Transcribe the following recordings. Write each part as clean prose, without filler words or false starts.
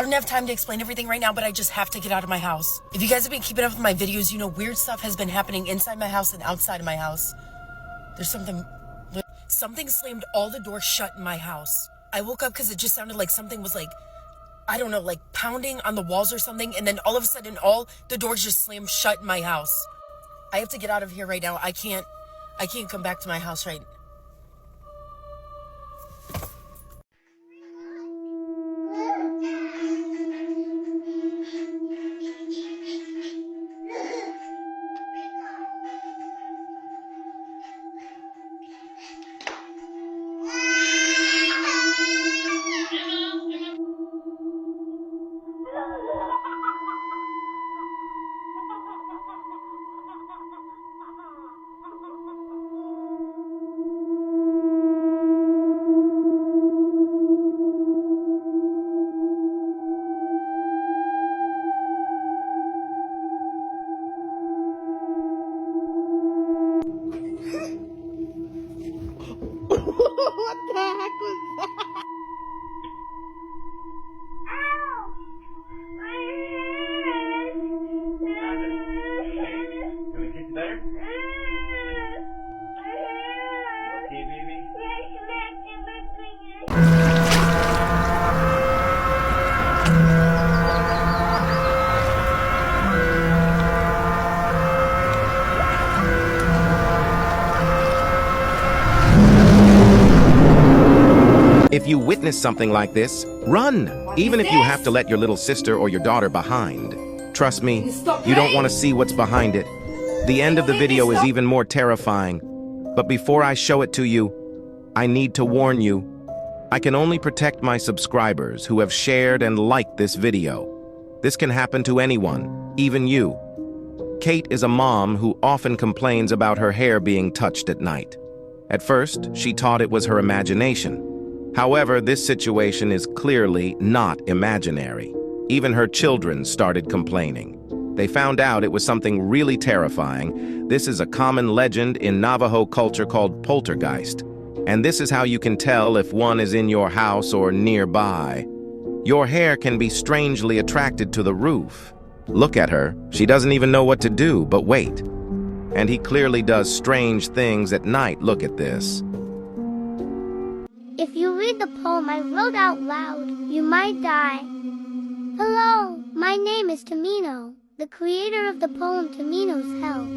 don't have time to explain everything right now, but I just have to get out of my house. If you guys have been keeping up with my videos, you know weird stuff has been happening inside my house and outside of my house. There's something slammed all the doors shut in my house. I woke up because it just sounded like something was like, I don't know, like pounding on the walls or something. And then all of a sudden, all the doors just slammed shut in my house. I have to get out of here right now. I can't come back to my house right now. What the heck was that? Can we get you better? Okay, baby? If you witness something like this, run, even if you have to let your little sister or your daughter behind. Trust me, you don't want to see what's behind it. The end of the video is even more terrifying. But before I show it to you, I need to warn you. I can only protect my subscribers who have shared and liked this video. This can happen to anyone, even you. Kate is a mom who often complains about her hair being touched at night. At first, she thought it was her imagination. However, this situation is clearly not imaginary. Even her children started complaining. They found out it was something really terrifying. This is a common legend in Navajo culture called poltergeist. And this is how you can tell if one is in your house or nearby. Your hair can be strangely attracted to the roof. Look at her. She doesn't even know what to do, but wait. And he clearly does strange things at night. Look at this. If you read the poem I wrote out loud, you might die. Hello, my name is Tamino, the creator of the poem Tamino's Hell.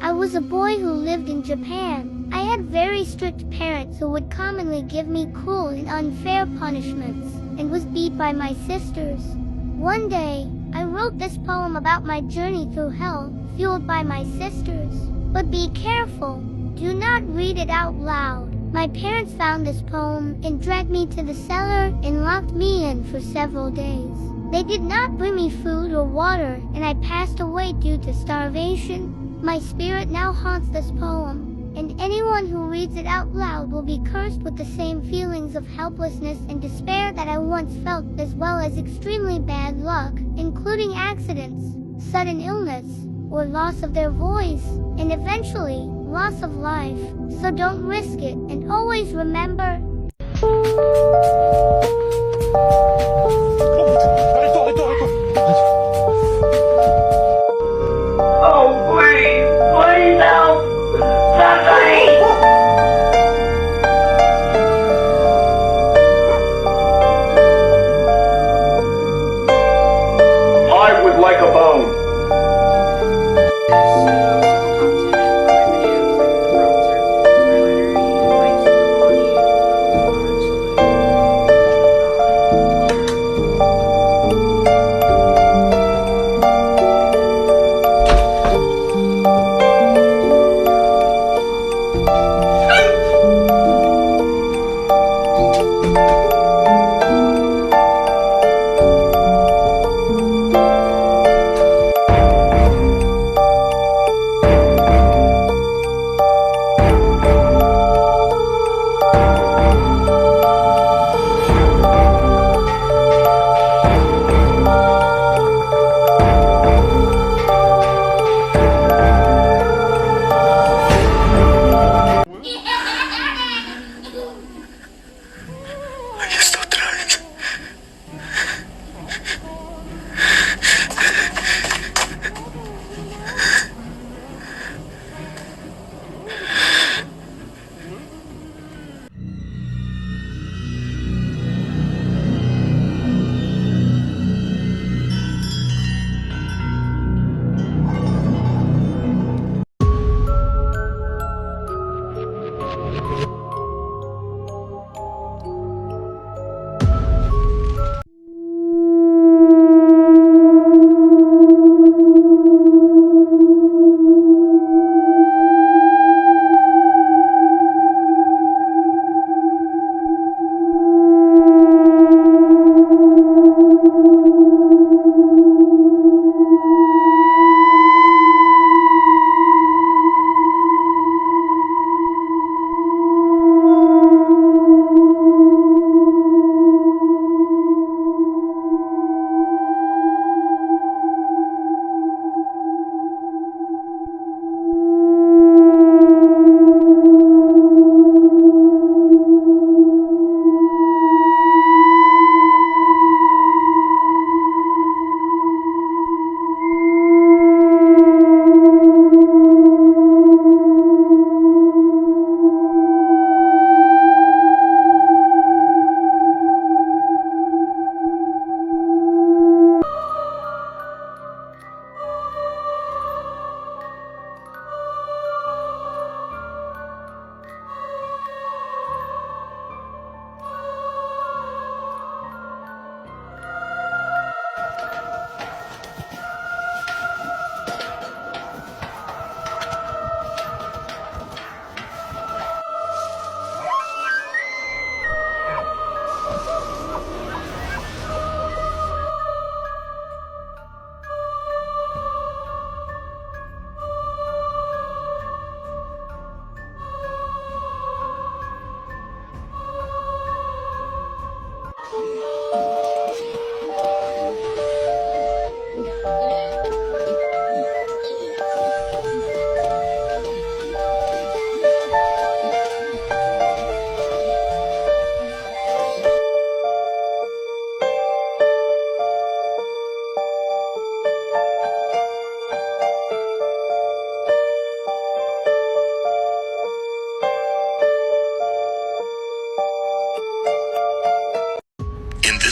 I was a boy who lived in Japan. I had very strict parents who would commonly give me cruel and unfair punishments, and was beat by my sisters. One day, I wrote this poem about my journey through hell, fueled by my sisters. But be careful, do not read it out loud. My parents found this poem and dragged me to the cellar and locked me in for several days. They did not bring me food or water, and I passed away due to starvation. My spirit now haunts this poem, and anyone who reads it out loud will be cursed with the same feelings of helplessness and despair that I once felt, as well as extremely bad luck, including accidents, sudden illness, or loss of their voice, and eventually, loss of life. So don't risk it, and always remember. Oh, please help! Somebody! I would like a bone.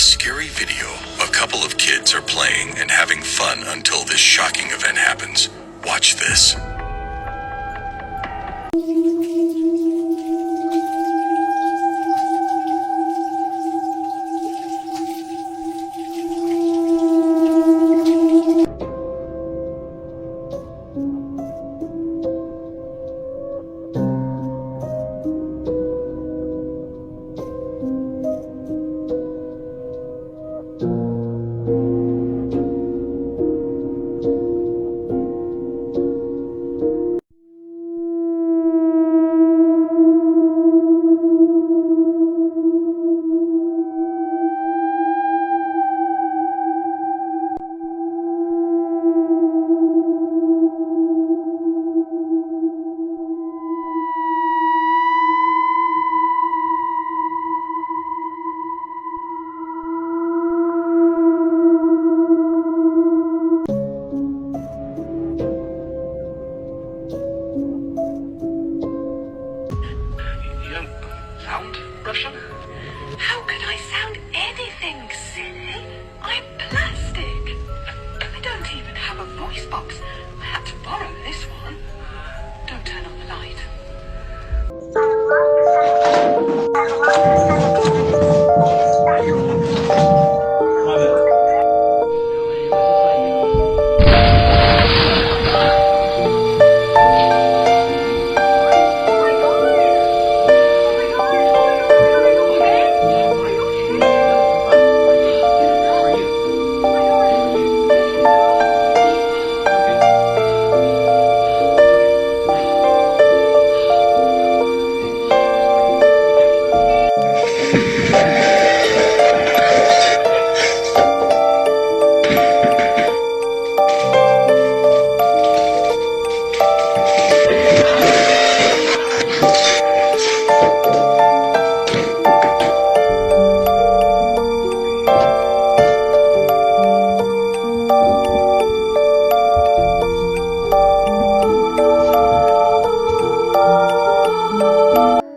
this scary video, a couple of kids are playing and having fun until this shocking event happens. Watch this. Russian? How could I sound anything silly? I'm plastic. I don't even have a voice box. I had to borrow this one. Don't turn on the light.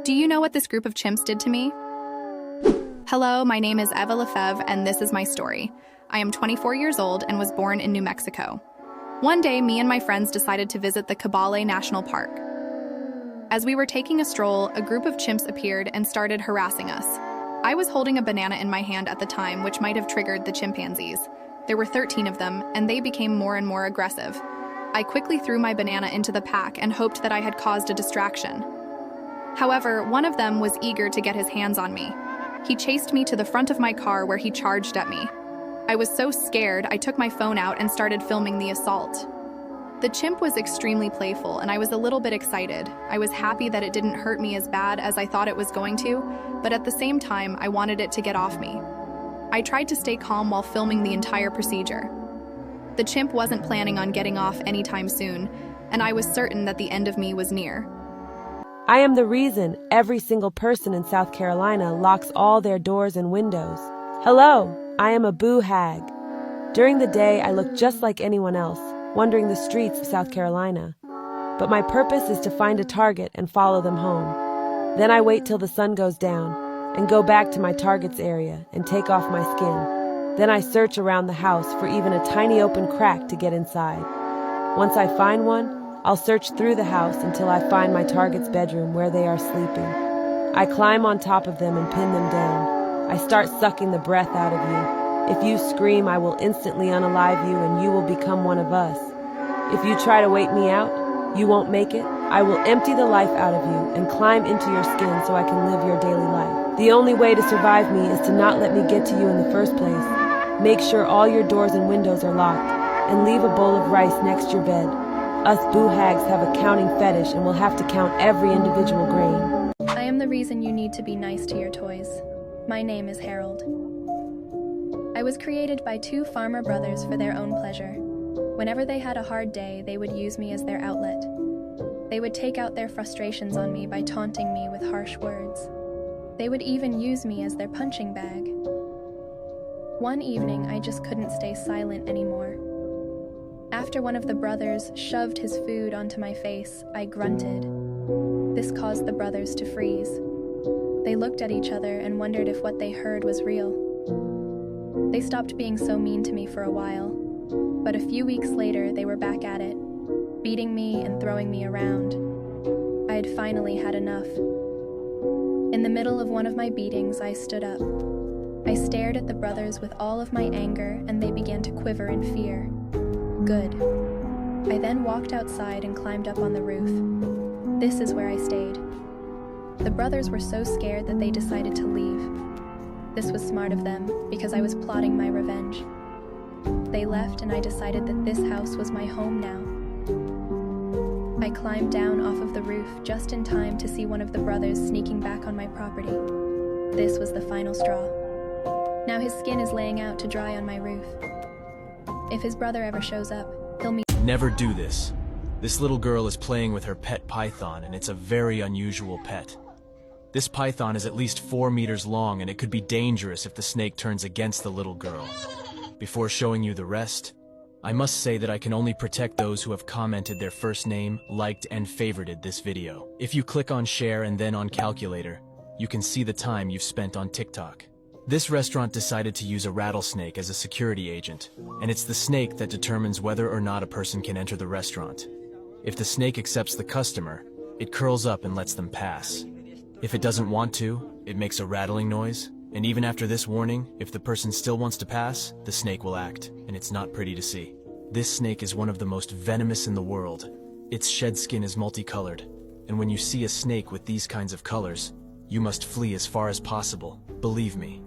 Do you know what this group of chimps did to me? Hello, my name is Eva Lefebvre, and this is my story. I am 24 years old and was born in New Mexico. One day, me and my friends decided to visit the Kabale National Park. As we were taking a stroll, a group of chimps appeared and started harassing us. I was holding a banana in my hand at the time, which might have triggered the chimpanzees. There were 13 of them, and they became more and more aggressive. I quickly threw my banana into the pack and hoped that I had caused a distraction. However, one of them was eager to get his hands on me. He chased me to the front of my car where he charged at me. I was so scared, I took my phone out and started filming the assault. The chimp was extremely playful, and I was a little bit excited. I was happy that it didn't hurt me as bad as I thought it was going to, but at the same time, I wanted it to get off me. I tried to stay calm while filming the entire procedure. The chimp wasn't planning on getting off anytime soon, and I was certain that the end of me was near. I am the reason every single person in South Carolina locks all their doors and windows. Hello, I am a boo hag. During the day, I look just like anyone else, wandering the streets of South Carolina. But my purpose is to find a target and follow them home. Then I wait till the sun goes down and go back to my target's area and take off my skin. Then I search around the house for even a tiny open crack to get inside. Once I find one, I'll search through the house until I find my target's bedroom where they are sleeping. I climb on top of them and pin them down. I start sucking the breath out of you. If you scream, I will instantly unalive you and you will become one of us. If you try to wait me out, you won't make it. I will empty the life out of you and climb into your skin so I can live your daily life. The only way to survive me is to not let me get to you in the first place. Make sure all your doors and windows are locked and leave a bowl of rice next your bed. Us boo hags have a counting fetish and will have to count every individual grain. I am the reason you need to be nice to your toys. My name is Harold. I was created by two farmer brothers for their own pleasure. Whenever they had a hard day, they would use me as their outlet. They would take out their frustrations on me by taunting me with harsh words. They would even use me as their punching bag. One evening, I just couldn't stay silent anymore. After one of the brothers shoved his food onto my face, I grunted. This caused the brothers to freeze. They looked at each other and wondered if what they heard was real. They stopped being so mean to me for a while, but a few weeks later they were back at it, beating me and throwing me around. I had finally had enough. In the middle of one of my beatings, I stood up. I stared at the brothers with all of my anger, and they began to quiver in fear. Good. I then walked outside and climbed up on the roof. This is where I stayed. The brothers were so scared that they decided to leave. This was smart of them, because I was plotting my revenge. They left, and I decided that this house was my home now. I climbed down off of the roof just in time to see one of the brothers sneaking back on my property. This was the final straw. Now his skin is laying out to dry on my roof. If his brother ever shows up, he'll meet— Never do this. This little girl is playing with her pet python, and it's a very unusual pet. This python is at least 4 meters long, and it could be dangerous if the snake turns against the little girl. Before showing you the rest, I must say that I can only protect those who have commented their first name, liked, and favorited this video. If you click on share and then on calculator, you can see the time you've spent on TikTok. This restaurant decided to use a rattlesnake as a security agent, and it's the snake that determines whether or not a person can enter the restaurant. If the snake accepts the customer, it curls up and lets them pass. If it doesn't want to, it makes a rattling noise, and even after this warning, if the person still wants to pass, the snake will act, and it's not pretty to see. This snake is one of the most venomous in the world. Its shed skin is multicolored, and when you see a snake with these kinds of colors, you must flee as far as possible, believe me.